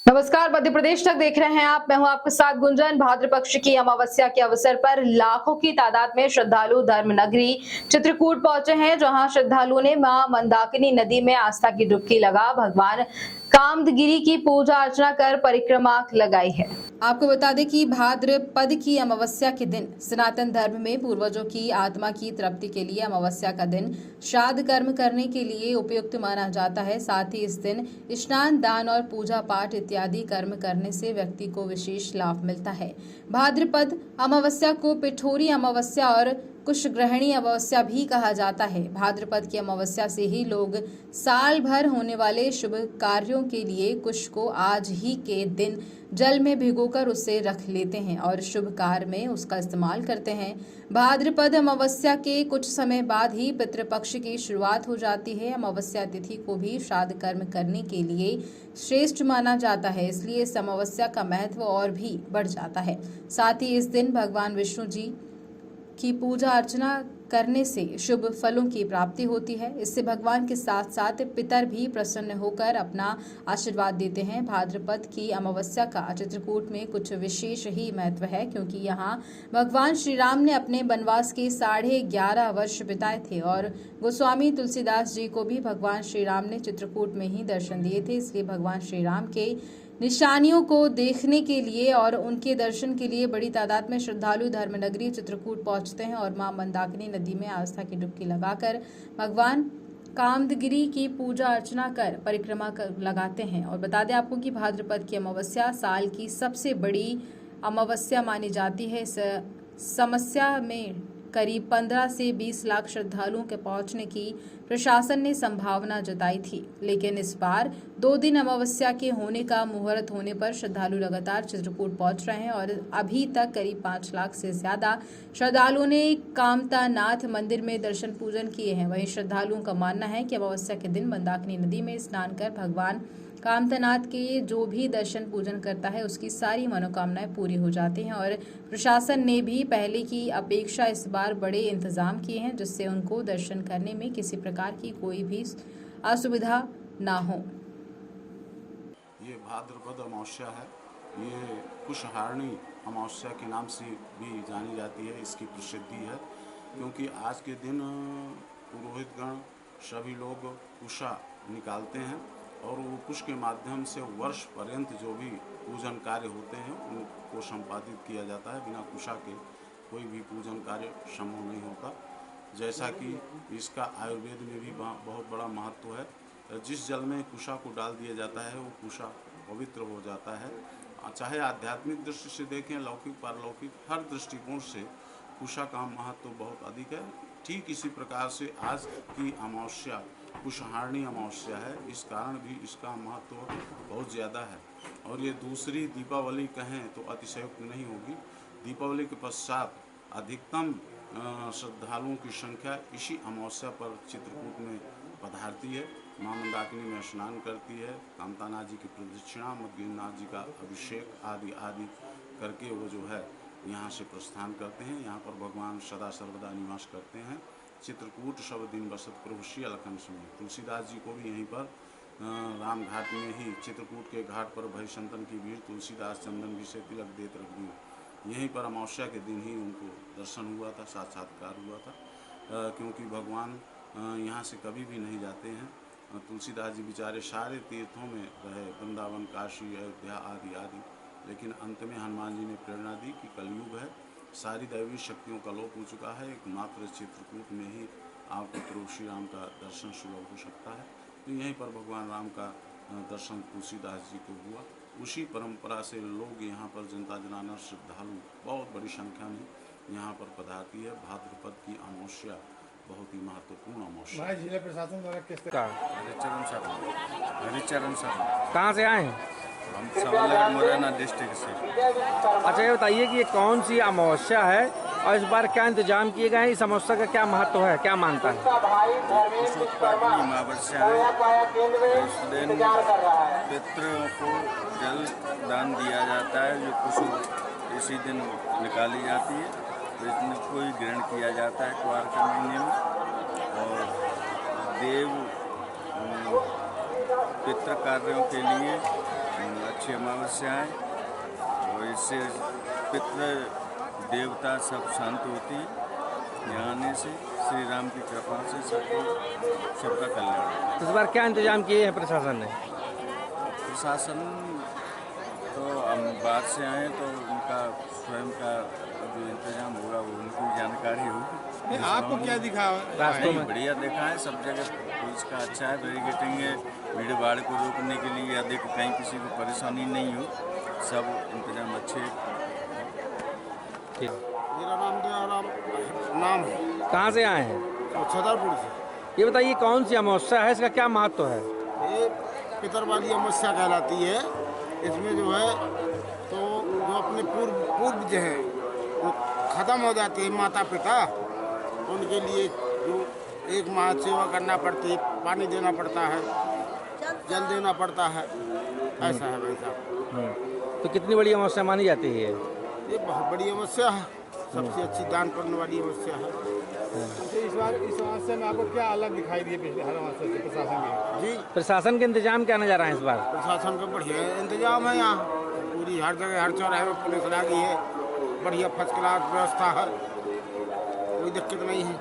नमस्कार, मध्य प्रदेश तक देख रहे हैं आप। मैं हूं आपके साथ गुंजन। भाद्र पक्ष की अमावस्या के अवसर पर लाखों की तादाद में श्रद्धालु धर्म नगरी चित्रकूट पहुंचे हैं, जहां श्रद्धालुओं ने मां मंदाकिनी नदी में आस्था की डुबकी लगा भगवान कामदगिरि की पूजा अर्चना कर परिक्रमा लगाई है। आपको बता दें कि भाद्रपद की अमावस्या के दिन सनातन धर्म में पूर्वजों की आत्मा की तृप्ति के लिए अमावस्या का दिन श्राद्ध कर्म करने के लिए उपयुक्त माना जाता है। साथ ही इस दिन स्नान, दान और पूजा पाठ इत्यादि कर्म करने से व्यक्ति को विशेष लाभ मिलता है। भाद्रपद अमावस्या को पिठोरी अमावस्या और कुशग्रहणी अमावस्या भी कहा जाता है। भाद्रपद की अमावस्या से ही लोग साल भर होने वाले शुभ कार्यों के लिए कुश को आज ही के दिन जल में भिगोकर उसे रख लेते हैं और शुभ कार्य में उसका इस्तेमाल करते हैं। भाद्रपद अमावस्या के कुछ समय बाद ही पितृपक्ष की शुरुआत हो जाती है। अमावस्या तिथि को भी श्राद्ध कर्म करने के लिए श्रेष्ठ माना जाता है, इसलिए इस अमावस्या का महत्व और भी बढ़ जाता है। साथ ही इस दिन भगवान विष्णु जी की पूजा अर्चना करने से शुभ फलों की प्राप्ति होती है। इससे भगवान के साथ साथ पितर भी प्रसन्न होकर अपना आशीर्वाद देते हैं। भाद्रपद की अमावस्या का चित्रकूट में कुछ विशेष ही महत्व है, क्योंकि यहाँ भगवान श्री राम ने अपने वनवास के 11.5 वर्ष बिताए थे और गोस्वामी तुलसीदास जी को भी भगवान श्री राम ने चित्रकूट में ही दर्शन दिए थे। इसलिए भगवान श्री राम के निशानियों को देखने के लिए और उनके दर्शन के लिए बड़ी तादाद में श्रद्धालु धर्मनगरी चित्रकूट पहुंचते हैं और मां मंदाकिनी नदी में आस्था की डुबकी लगाकर भगवान कामदगिरि की पूजा अर्चना कर परिक्रमा लगाते हैं। और बता दें आपको कि भाद्रपद की अमावस्या साल की सबसे बड़ी अमावस्या मानी जाती है। इस समस्या में करीब 15 से 20 लाख श्रद्धालुओं के पहुंचने की प्रशासन ने संभावना जताई थी, लेकिन इस बार 2 दिन अमावस्या के होने का मुहूर्त होने पर श्रद्धालु लगातार चित्रकूट पहुंच रहे हैं और अभी तक करीब 5 लाख से ज्यादा श्रद्धालुओं ने कामतानाथ मंदिर में दर्शन पूजन किए हैं। वहीं श्रद्धालुओं का मानना है कि अमावस्या के दिन मंदाकिनी नदी में स्नान कर भगवान कामतानाथ के जो भी दर्शन पूजन करता है उसकी सारी मनोकामनाएं पूरी हो जाती हैं और प्रशासन ने भी पहले की अपेक्षा इस बार बड़े इंतजाम किए हैं, जिससे उनको दर्शन करने में किसी प्रकार की कोई भी असुविधा ना हो। ये भाद्रपद अमावस्या है। ये कुशहारणी अमावस्या के नाम से भी जानी जाती है। इसकी प्रसिद्धि है क्योंकि आज के दिन पुरोहितगण सभी लोग कुशा निकालते हैं और वो कुश के माध्यम से वर्ष पर्यंत जो भी पूजन कार्य होते हैं उनको संपादित किया जाता है। बिना कुशा के कोई भी पूजन कार्य संभव नहीं होता। जैसा कि इसका आयुर्वेद में भी बहुत बड़ा महत्व है। जिस जल में कुशा को डाल दिया जाता है वो कुशा पवित्र हो जाता है। चाहे आध्यात्मिक दृष्टि से देखें, लौकिक पारलौकिक, हर दृष्टिकोण से कुशा का महत्व बहुत अधिक है। ठीक इसी प्रकार से आज की अमावस्या कुशहारणी अमावस्या है, इस कारण भी इसका महत्व बहुत ज़्यादा है। और ये दूसरी दीपावली कहें तो अतिशयोक्ति नहीं होगी। दीपावली के पश्चात अधिकतम श्रद्धालुओं की संख्या इसी अमावस्या पर चित्रकूट में पधारती है। मां मंदाकिनी में स्नान करती है, कामतानाथ जी की प्रदक्षिणा, मद्गीनाथ जी का अभिषेक आदि आदि करके वो जो है यहाँ से प्रस्थान करते हैं। यहाँ पर भगवान सदा सर्वदा निवास करते हैं। चित्रकूट सब दिन बसत प्रभु श्री अलखन सुनी। तुलसीदास जी को भी यहीं पर राम घाट में ही चित्रकूट के घाट पर भय संतन की भीड़, तुलसीदास चंदन भी से तिलक देत रख दियो। यहीं पर अमावस्या के दिन ही उनको दर्शन हुआ था, साक्षात्कार हुआ था। क्योंकि भगवान यहाँ से कभी भी नहीं जाते हैं। तुलसीदास जी बेचारे सारे तीर्थों में रहे, वृंदावन, काशी, अयोध्या आदि आदि, लेकिन अंत में हनुमान जी ने प्रेरणा दी कि कलयुग है, सारी दैवी शक्तियों का लोप हो चुका है, एकमात्र चित्रकूट में ही आपको प्रभु श्री राम का दर्शन सुलभ हो सकता है। तो यहीं पर भगवान राम का दर्शन तुलसीदास जी को हुआ। उसी परंपरा से लोग यहाँ पर जनता जनाना श्रद्धालु बहुत बड़ी संख्या में यहाँ पर पधारती है। भाद्रपद की अमावस्या बहुत ही महत्वपूर्ण अमावस्या। जिला प्रशासन द्वारा किस हरिचरण सर कहाँ से आए हैं? हम सवालगढ़ मुरैना डिस्ट्रिक्ट से। अच्छा, ये बताइए कि ये कौन सी अमावस्या है और इस बार क्या इंतजाम किए गए हैं? इस अमावस्या का क्या महत्व है, क्या मानता है? कुशोत्पादनी अमावस्या है। इस दिन पितरों को जल दान दिया जाता है। जो कुश इसी दिन निकाली जाती है, तो इसमें कोई ग्रहण किया जाता है कुआर के महीने में। और देव पितृ कार्यों के लिए अच्छी अमावस्या है और इससे पितृ देवता सब शांत होती है। यहाँ आने से श्री राम की कृपा से सबका कल्याण होता है। इस बार क्या इंतजाम किए हैं प्रशासन ने? प्रशासन तो हम बाहर से आए तो उनका स्वयं का जो इंतजाम होगा वो उनको जानकारी होगी। आपको क्या दिखा रास्तों में बढ़िया देखा है, सब जगह पुलिस का अच्छा है, बैरिकेटिंग है, भीड़ भाड़ को रोकने के लिए अधिक कहीं किसी को परेशानी नहीं हो, सब इंतजाम अच्छे। ठीक। मेरा नाम है। कहाँ से आए हैं? छतरपुर से। ये बताइए कौन सी अमावस्या है, इसका क्या महत्व है? ये पितर वाली अमावस्या कहलाती है। इसमें जो है तो जो अपने पूर्व जो है वो ख़त्म हो जाते हैं, माता पिता, उनके लिए जो एक माह सेवा करना पड़ती है, पानी देना पड़ता है, जल देना पड़ता है, ऐसा है भाई साहब। तो कितनी बड़ी अमावस्या मानी जाती है ये? ये बहुत बड़ी अमावस्या है, सबसे अच्छी दान करने वाली अमावस्या है। इस समस्या में आपको क्या अलग दिखाई दिए पिछले हर अमावस्या से प्रशासन के? जी, प्रशासन के इंतजाम क्या नजर आए इस बार? प्रशासन का बढ़िया इंतजाम है यहाँ, पूरी हर जगह हर चौराहे में पुलिस लगी है, बढ़िया फर्स्ट क्लास व्यवस्था है, कोई दिक्कत नहीं है।